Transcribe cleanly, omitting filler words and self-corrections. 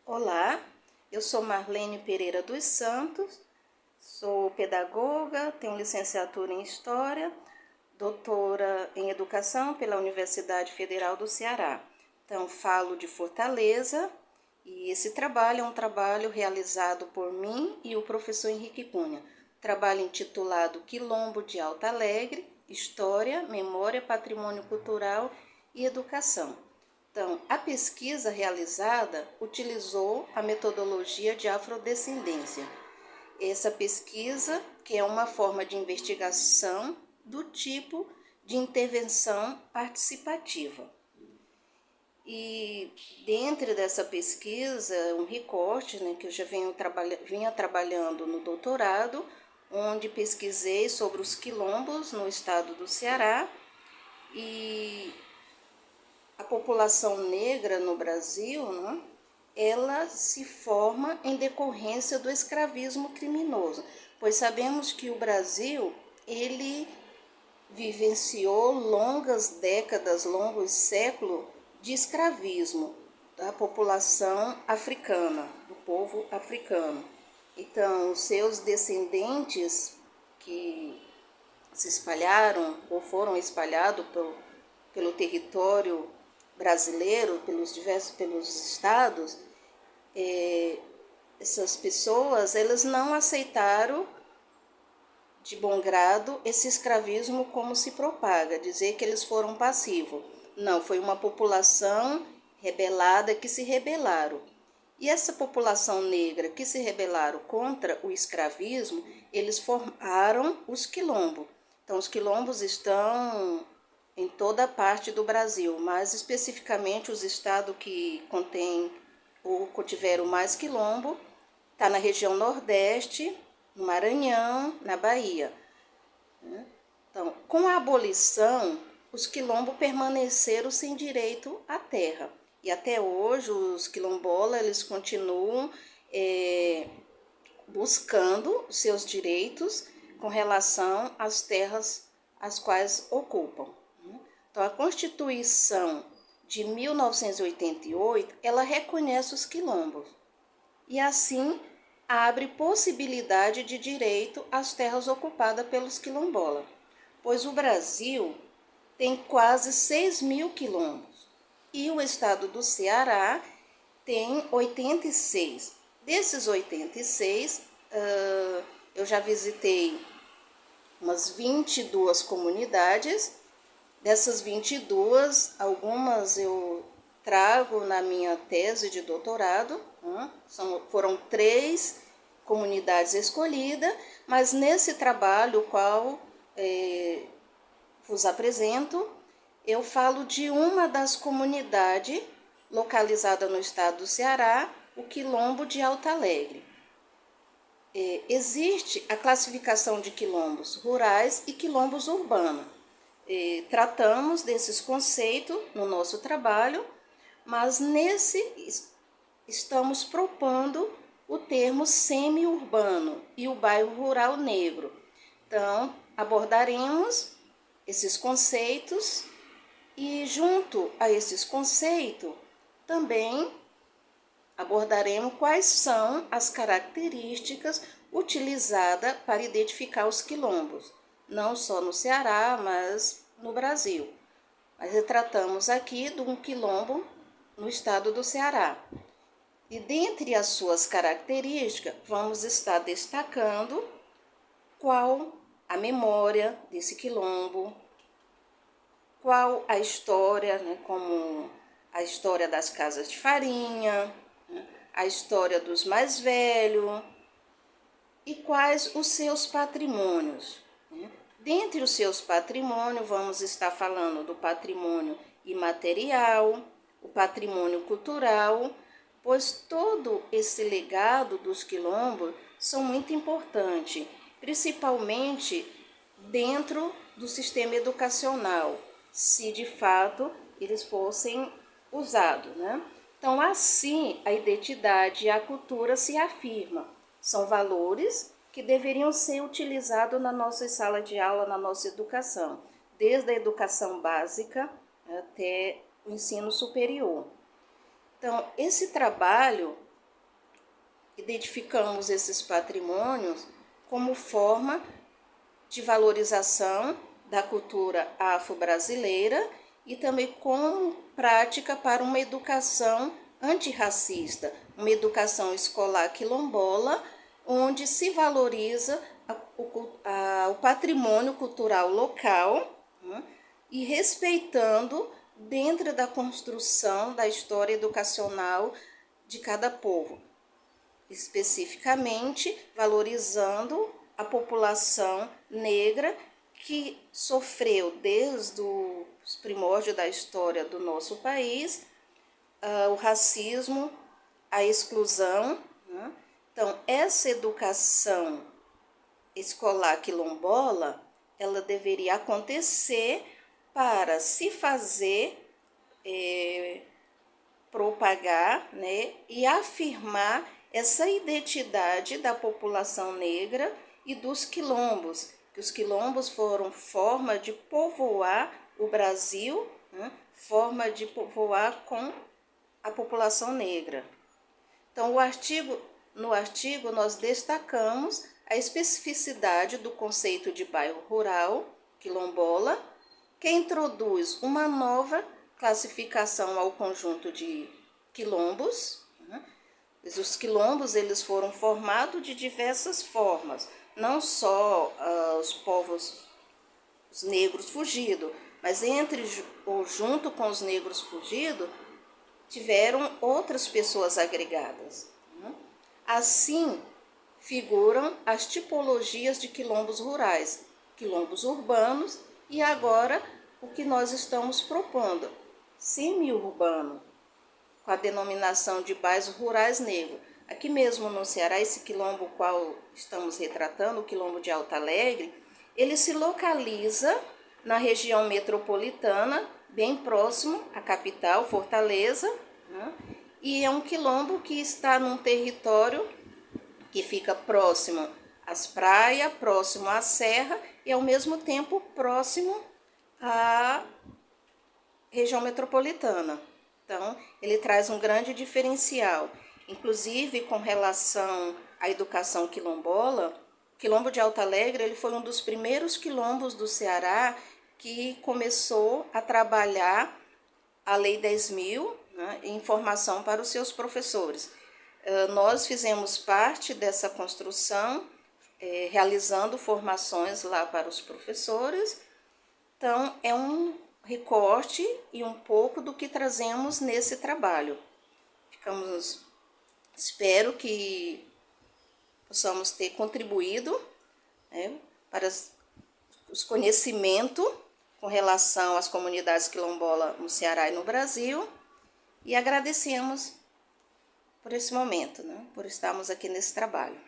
Olá, eu sou Marlene Pereira dos Santos, sou pedagoga, tenho licenciatura em História, doutora em Educação pela Universidade Federal do Ceará. Então, falo de Fortaleza e esse trabalho é um trabalho realizado por mim e o professor Henrique Cunha. Trabalho intitulado Quilombo de Alto Alegre, História, Memória, Patrimônio Cultural e Educação. Então, a pesquisa realizada utilizou a metodologia de afrodescendência. Essa pesquisa, que é uma forma de investigação do tipo de intervenção participativa. E dentro dessa pesquisa, um recorte, que eu já vinha trabalhando no doutorado, onde pesquisei sobre os quilombos no estado do Ceará e a população negra no Brasil, né, ela se forma em decorrência do escravismo criminoso, pois sabemos que o Brasil, ele vivenciou longas décadas, longos séculos de escravismo da população africana, do povo africano. Então, os seus descendentes que se espalharam ou foram espalhados pelo território brasileiro, pelos estados, essas pessoas, elas não aceitaram de bom grado esse escravismo como se propaga, dizer que eles foram passivos. Não, foi uma população rebelada que se rebelaram. E essa população negra que se rebelaram contra o escravismo, eles formaram os quilombos. Então, os quilombos estão em toda a parte do Brasil, mas especificamente os estados que contêm ou tiveram mais quilombo, está na região Nordeste, no Maranhão, na Bahia. Então, com a abolição, os quilombos permaneceram sem direito à terra. E até hoje os quilombolas eles continuam buscando seus direitos com relação às terras as quais ocupam. Então, a Constituição de 1988, ela reconhece os quilombos e assim abre possibilidade de direito às terras ocupadas pelos quilombolas, pois o Brasil tem quase 6.000 quilombos e o estado do Ceará tem 86. Desses 86, eu já visitei umas 22 comunidades. Dessas 22, algumas eu trago na minha tese de doutorado, foram 3 comunidades escolhidas, mas nesse trabalho, o qual vos apresento, eu falo de uma das comunidades localizada no estado do Ceará, o Quilombo de Alto Alegre. Existe a classificação de quilombos rurais e quilombos urbanos. Tratamos desses conceitos no nosso trabalho, mas estamos propondo o termo semi-urbano e o bairro rural negro. Então, abordaremos esses conceitos e, junto a esses conceitos, também abordaremos quais são as características utilizadas para identificar os quilombos, não só no Ceará, mas no Brasil. Mas tratamos aqui de um quilombo no estado do Ceará. E dentre as suas características, vamos estar destacando qual a memória desse quilombo, qual a história, como a história das casas de farinha, a história dos mais velhos e quais os seus patrimônios. Dentre os seus patrimônios, vamos estar falando do patrimônio imaterial, o patrimônio cultural, pois todo esse legado dos quilombos são muito importantes, principalmente dentro do sistema educacional, se de fato eles fossem usados, Então, assim, a identidade e a cultura se afirmam. São valores que deveriam ser utilizados na nossa sala de aula, na nossa educação, desde a educação básica até o ensino superior. Então, esse trabalho identificamos esses patrimônios como forma de valorização da cultura afro-brasileira e também como prática para uma educação antirracista, uma educação escolar quilombola, onde se valoriza o patrimônio cultural local, né, e respeitando dentro da construção da história educacional de cada povo, especificamente valorizando a população negra que sofreu desde os primórdios da história do nosso país o racismo, a exclusão, né? Então, essa educação escolar quilombola, ela deveria acontecer para se fazer, propagar, né, e afirmar essa identidade da população negra e dos quilombos, que os quilombos foram forma de povoar o Brasil, né, forma de povoar com a população negra. Então, no artigo nós destacamos a especificidade do conceito de bairro rural, quilombola, que introduz uma nova classificação ao conjunto de quilombos. Os quilombos eles foram formados de diversas formas, não só os povos, os negros fugidos, mas junto com os negros fugidos, tiveram outras pessoas agregadas. Assim, figuram as tipologias de quilombos rurais, quilombos urbanos e agora o que nós estamos propondo, semi-urbano, com a denominação de bairros rurais negros. Aqui mesmo no Ceará, esse quilombo qual estamos retratando, o quilombo de Alto Alegre, ele se localiza na região metropolitana, bem próximo à capital, Fortaleza, né? E é um quilombo que está num território que fica próximo às praias, próximo à serra e ao mesmo tempo próximo à região metropolitana. Então, ele traz um grande diferencial, inclusive com relação à educação quilombola. O quilombo de Alto Alegre ele foi um dos primeiros quilombos do Ceará que começou a trabalhar a Lei 10.000, né, em formação para os seus professores. Nós fizemos parte dessa construção, realizando formações lá para os professores. Então, é um recorte e um pouco do que trazemos nesse trabalho. Espero que possamos ter contribuído, né, para os conhecimentos com relação às comunidades quilombolas no Ceará e no Brasil, e agradecemos por esse momento, né, por estarmos aqui nesse trabalho.